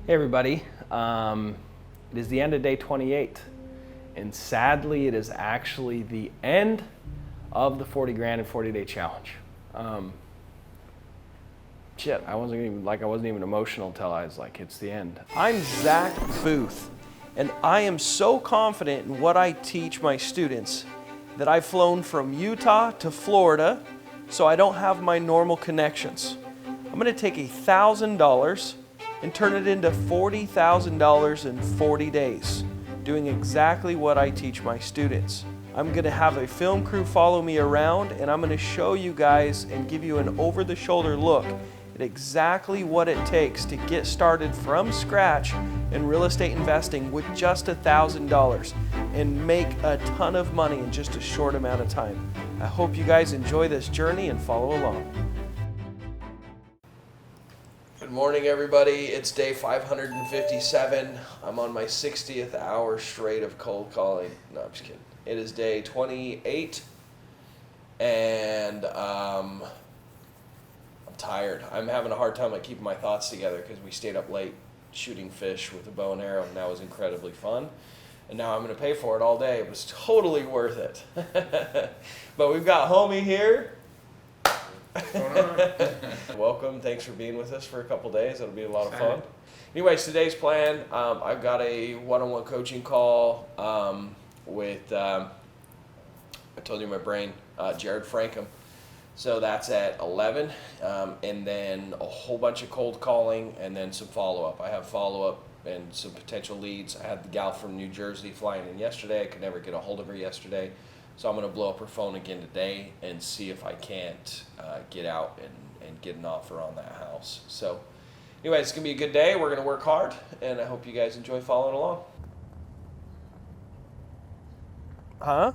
Hey everybody, it is the end of day 28, and sadly it is actually the end of the 40 grand and 40 day challenge. I wasn't even emotional until I was like, it's the end. I'm Zack Boothe, and I am so confident in what I teach my students that I've flown from Utah to Florida so I don't have my normal connections. I'm gonna take $1,000 and turn it into $40,000 in 40 days, doing exactly what I teach my students. I'm gonna have a film crew follow me around, and I'm gonna show you guys and give you an over-the-shoulder look at exactly what it takes to get started from scratch in real estate investing with just $1,000 and make a ton of money in just a short amount of time. I hope you guys enjoy this journey and follow along. Good morning, everybody. It's day 557. I'm on my 60th hour straight of cold calling. No, I'm just kidding. It is day 28, and I'm tired. I'm having a hard time keeping my thoughts together because we stayed up late shooting fish with a bow and arrow, and that was incredibly fun. And now I'm going to pay for it all day. It was totally worth it. But we've got homie here. What's going on? Welcome. Thanks for being with us for a couple days. It'll be a lot of fun. Anyways, today's plan, I've got a one-on-one coaching call with, I told you my brain, Jared Frankham. So that's at 11, and then a whole bunch of cold calling, and then some follow-up. I have follow-up and some potential leads. I had the gal from New Jersey flying in yesterday. I could never get a hold of her yesterday. So I'm going to blow up her phone again today and see if I can't get out and get an offer on that house. So anyway, it's going to be a good day. We're going to work hard, and I hope you guys enjoy following along. Huh?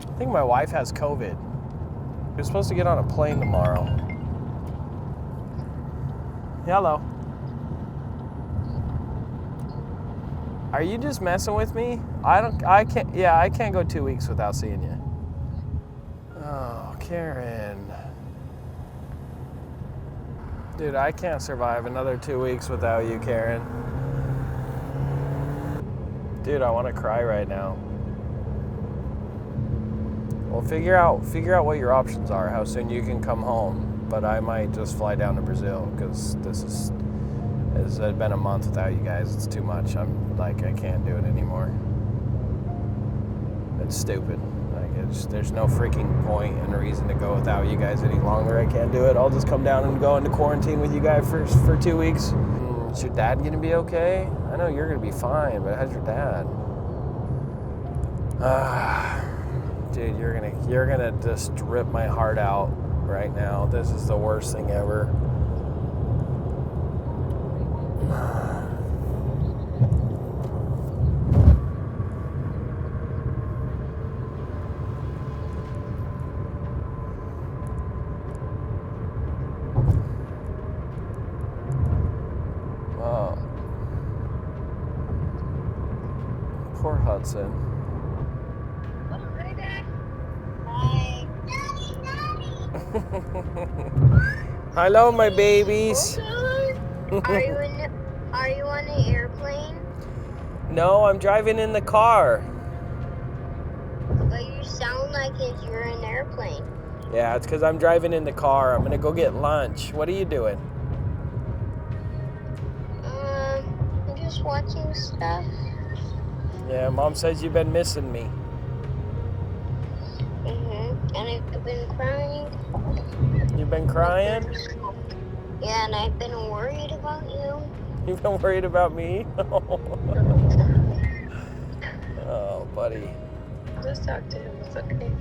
I think my wife has COVID. We're supposed to get on a plane tomorrow. Hello. Are you just messing with me? I can't go 2 weeks without seeing you. Oh, Karen. Dude, I can't survive another 2 weeks without you, Karen. Dude, I want to cry right now. Well, figure out what your options are, how soon you can come home. But I might just fly down to Brazil because it's been a month without you guys. It's too much. I can't do it anymore. It's stupid. There's no freaking point and reason to go without you guys any longer. I can't do it. I'll just come down and go into quarantine with you guys for 2 weeks. Is your dad gonna be okay? I know you're gonna be fine, but how's your dad? Dude, you're gonna just rip my heart out right now. This is the worst thing ever. Wow. Poor Hudson. Hi, Dad. Hi. Hello, my babies. Are you on an airplane? No, I'm driving in the car. But you sound like if you're in an airplane. Yeah, it's because I'm driving in the car. I'm gonna go get lunch. What are you doing? I'm just watching stuff. Yeah, Mom says you've been missing me. And I've been crying. You've been crying? Yeah, and I've been worried about you. You've been worried about me? Oh, buddy. Just talk to him. It's okay.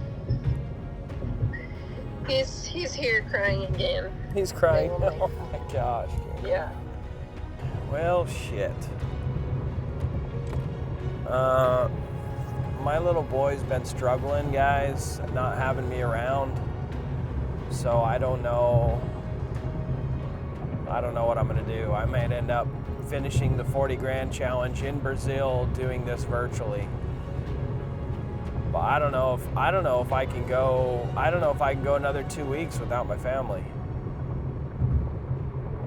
He's here crying again. He's crying. Oh my gosh. Yeah. Well, shit. My little boy's been struggling, guys, not having me around. So I don't know what I'm gonna do. I might end up finishing the 40 grand challenge in Brazil doing this virtually. But I don't know if I can go another 2 weeks without my family.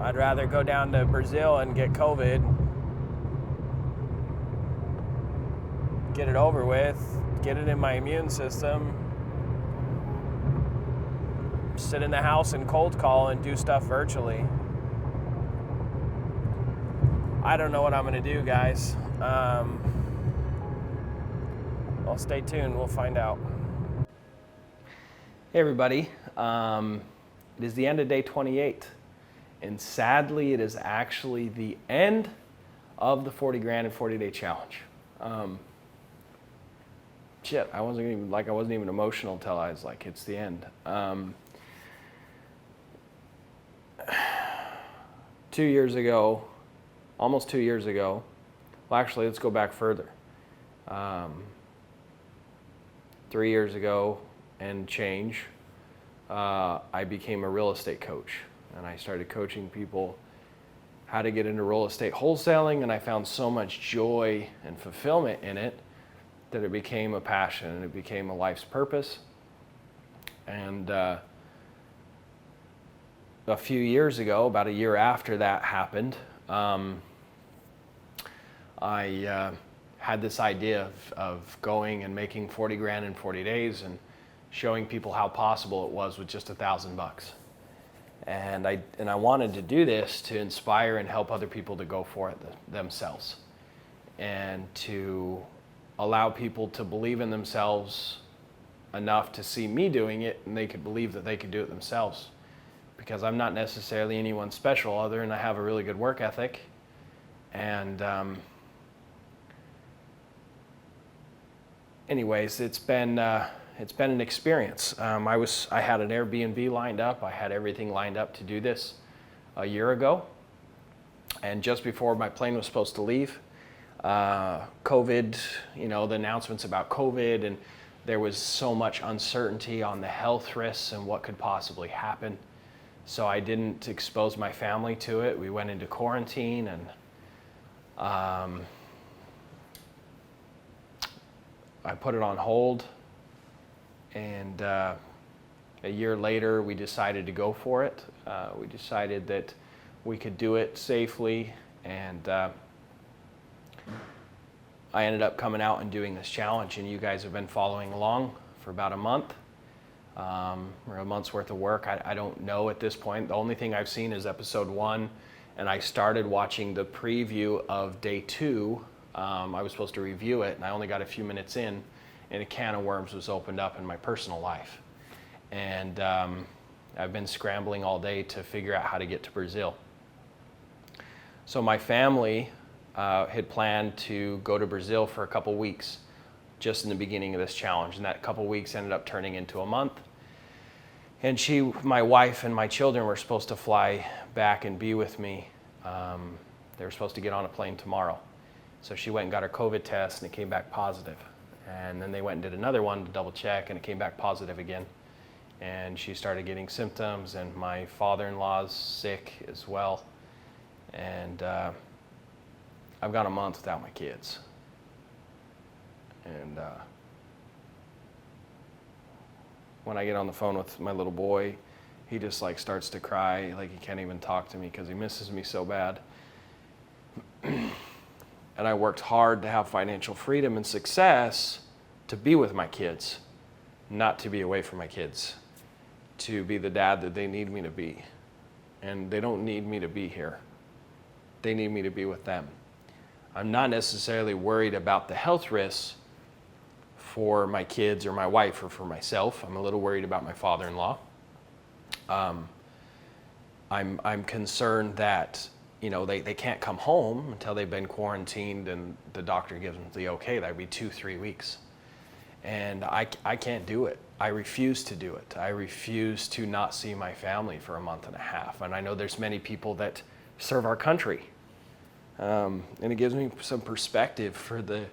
I'd rather go down to Brazil and get COVID, get it over with, get it in my immune system, sit in the house and cold call and do stuff virtually. I don't know what I'm going to do, guys. Well, stay tuned. We'll find out. Hey, everybody. It is the end of day 28. And sadly, it is actually the end of the 40 grand and 40 day challenge. I wasn't even emotional until I was like, it's the end. 2 years ago, almost 2 years ago, well, actually, let's go back further. 3 years ago and change, I became a real estate coach, and I started coaching people how to get into real estate wholesaling, and I found so much joy and fulfillment in it that it became a passion and it became a life's purpose. And a few years ago, about a year after that happened, I had this idea of going and making 40 grand in 40 days and showing people how possible it was with just $1,000. And I wanted to do this to inspire and help other people to go for it themselves, and to allow people to believe in themselves enough to see me doing it, and they could believe that they could do it themselves. Because I'm not necessarily anyone special, other than I have a really good work ethic. And anyways, it's been an experience. I had an Airbnb lined up. I had everything lined up to do this a year ago. And just before my plane was supposed to leave, COVID, the announcements about COVID, and there was so much uncertainty on the health risks and what could possibly happen. So I didn't expose my family to it. We went into quarantine, and I put it on hold. And a year later, we decided to go for it. We decided that we could do it safely, and I ended up coming out and doing this challenge, and you guys have been following along for about a month, or a month's worth of work. I don't know at this point. The only thing I've seen is episode 1, and I started watching the preview of day 2. I was supposed to review it, and I only got a few minutes in, and a can of worms was opened up in my personal life. And I've been scrambling all day to figure out how to get to Brazil. So my family had planned to go to Brazil for a couple weeks just in the beginning of this challenge, and that couple weeks ended up turning into a month. And my wife and my children were supposed to fly back and be with me. They were supposed to get on a plane tomorrow. So she went and got her COVID test, and it came back positive. And then they went and did another one to double check, and it came back positive again. And she started getting symptoms, and my father-in-law's sick as well. And I've gone a month without my kids. And when I get on the phone with my little boy, he just starts to cry, he can't even talk to me because he misses me so bad. And I worked hard to have financial freedom and success to be with my kids, not to be away from my kids, to be the dad that they need me to be. And they don't need me to be here. They need me to be with them. I'm not necessarily worried about the health risks for my kids or my wife or for myself. I'm a little worried about my father-in-law. I'm concerned that they can't come home until they've been quarantined and the doctor gives them the okay. That would be 2-3 weeks. And I can't do it. I refuse to do it. I refuse to not see my family for a month and a half. And I know there's many people that serve our country. And it gives me some perspective for the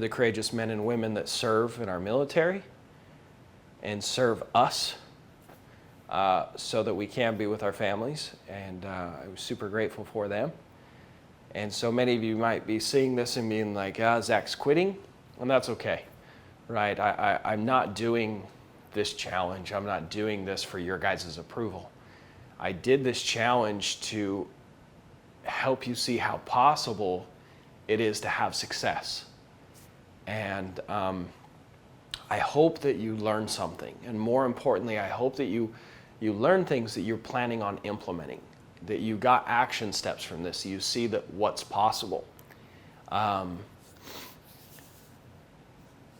courageous men and women that serve in our military and serve us, so that we can be with our families. And I was super grateful for them. And so many of you might be seeing this and being like, Zach's quitting, and that's okay, right? I'm not doing this challenge. I'm not doing this for your guys' approval. I did this challenge to help you see how possible it is to have success. And I hope that you learn something. And more importantly, I hope that you learn things that you're planning on implementing, that you got action steps from this, so you see that what's possible.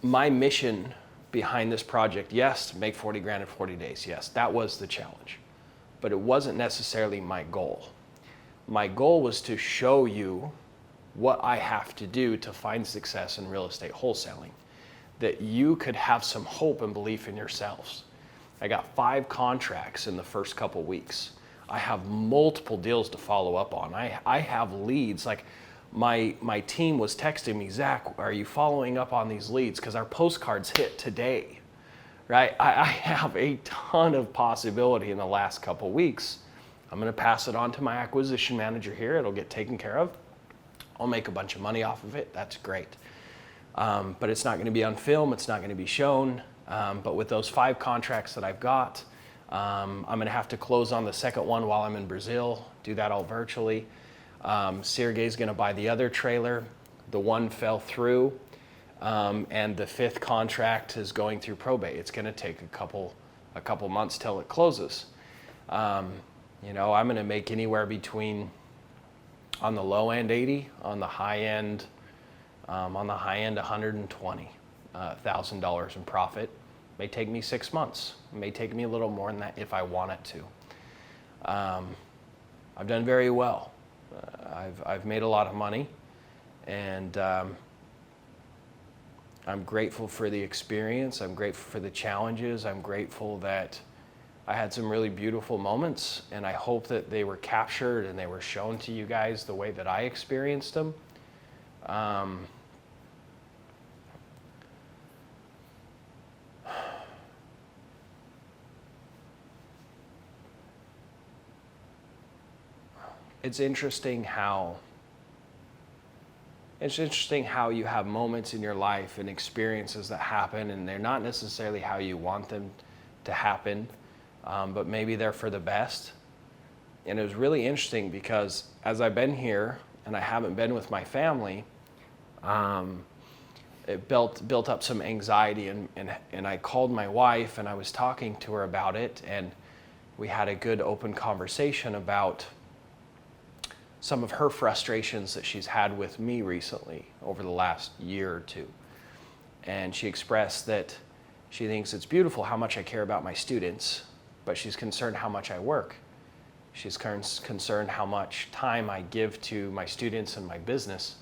My mission behind this project, yes, make 40 grand in 40 days. Yes, that was the challenge. But it wasn't necessarily my goal. My goal was to show you what I have to do to find success in real estate wholesaling, that you could have some hope and belief in yourselves. I got 5 contracts in the first couple weeks. I have multiple deals to follow up on. I have leads. Like my team was texting me, Zach, are you following up on these leads? Because our postcards hit today, right? I have a ton of possibility in the last couple weeks. I'm gonna pass it on to my acquisition manager here. It'll get taken care of. I'll make a bunch of money off of it. That's great. But it's not gonna be on film. It's not gonna be shown. But with those 5 contracts that I've got, I'm gonna have to close on the second one while I'm in Brazil, do that all virtually. Sergey's gonna buy the other trailer. The one fell through, and the 5th contract is going through probate. It's gonna take a couple months till it closes. You know, I'm gonna make anywhere between, on the low end 80, on the high end $120,000 in profit. May take me 6 months. It may take me a little more than that if I want it to. I've done very well. I've made a lot of money, and I'm grateful for the experience. I'm grateful for the challenges. I'm grateful that I had some really beautiful moments, and I hope that they were captured and they were shown to you guys the way that I experienced them. It's interesting how you have moments in your life and experiences that happen, and they're not necessarily how you want them to happen, but maybe they're for the best. And it was really interesting because as I've been here and I haven't been with my family, it built up some anxiety, and I called my wife and I was talking to her about it, and we had a good open conversation about some of her frustrations that she's had with me recently over the last year or two. And she expressed that she thinks it's beautiful how much I care about my students, but she's concerned how much I work. She's concerned how much time I give to my students and my business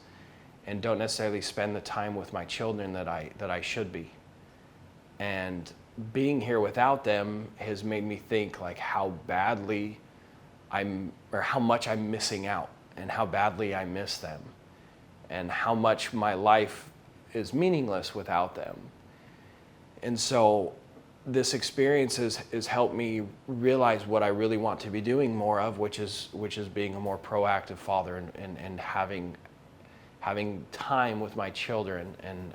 and don't necessarily spend the time with my children that I should be. And being here without them has made me think like how much I'm missing out, and how badly I miss them, and how much my life is meaningless without them. And so this experience has helped me realize what I really want to be doing more of, which is being a more proactive father and having time with my children. And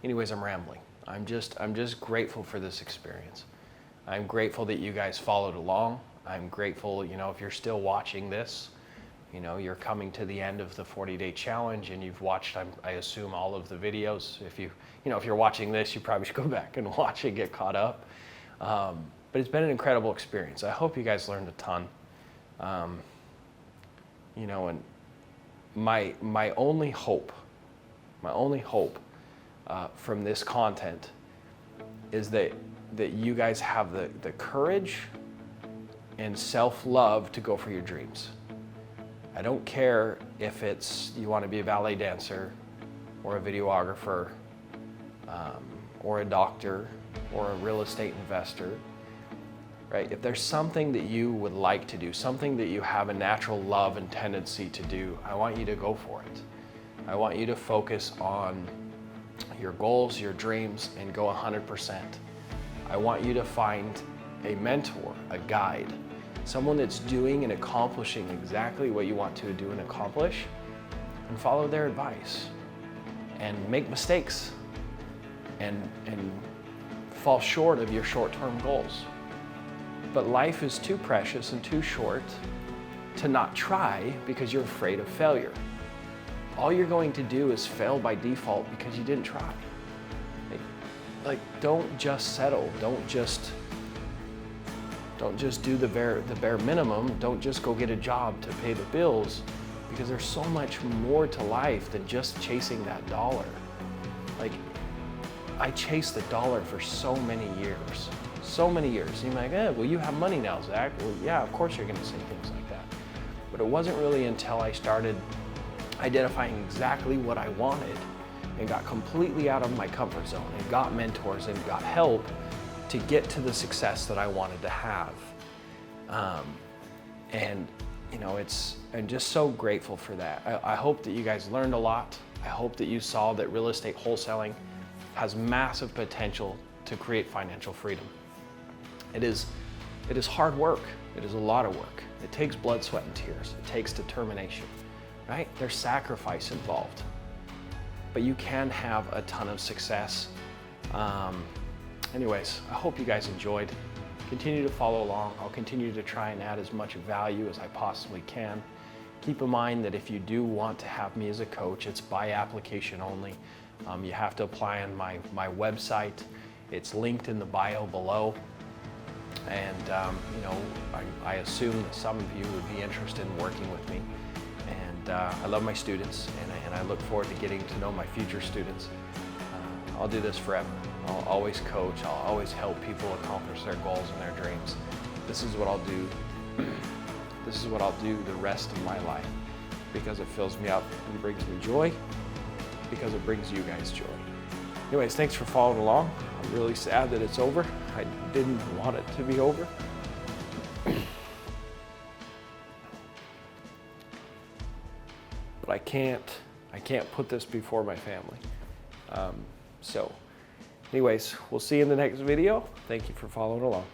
anyways, I'm rambling. I'm just grateful for this experience. I'm grateful that you guys followed along. I'm grateful, if you're still watching this, you're coming to the end of the 40-day challenge, and you've watched, I assume, all of the videos. If you're watching this, you probably should go back and watch and get caught up. But it's been an incredible experience. I hope you guys learned a ton. And my only hope from this content is that you guys have the courage and self-love to go for your dreams. I don't care if you want to be a ballet dancer or a videographer or a doctor or a real estate investor, right? If there's something that you would like to do, something that you have a natural love and tendency to do, I want you to go for it. I want you to focus on your goals, your dreams, and go 100%. I want you to find a mentor, a guide, someone that's doing and accomplishing exactly what you want to do and accomplish, and follow their advice and make mistakes and fall short of your short-term goals. But life is too precious and too short to not try because you're afraid of failure. All you're going to do is fail by default because you didn't try. Like, don't just settle. Don't just do the bare minimum. Don't just go get a job to pay the bills, because there's so much more to life than just chasing that dollar. Like, I chased the dollar for so many years. So many years. And you're like, well, you have money now, Zach. Well, yeah, of course you're going to say things like that. But it wasn't really until I started identifying exactly what I wanted and got completely out of my comfort zone and got mentors and got help to get to the success that I wanted to have. And you know, I'm just so grateful for that. I hope that you guys learned a lot. I hope that you saw that real estate wholesaling has massive potential to create financial freedom. It is hard work. It is a lot of work. It takes blood, sweat, and tears. It takes determination, right? There's sacrifice involved. But you can have a ton of success. Anyways, I hope you guys enjoyed. Continue to follow along. I'll continue to try and add as much value as I possibly can. Keep in mind that if you do want to have me as a coach, it's by application only. You have to apply on my website. It's linked in the bio below. And you know, I assume that some of you would be interested in working with me. And I love my students, and I look forward to getting to know my future students. I'll do this forever. I'll always coach. I'll always help people accomplish their goals and their dreams. This is what I'll do. This is what I'll do the rest of my life, because it fills me up and brings me joy, because it brings you guys joy. Anyways, thanks for following along. I'm really sad that it's over. I didn't want it to be over. But I can't put this before my family. So anyways, we'll see you in the next video. Thank you for following along.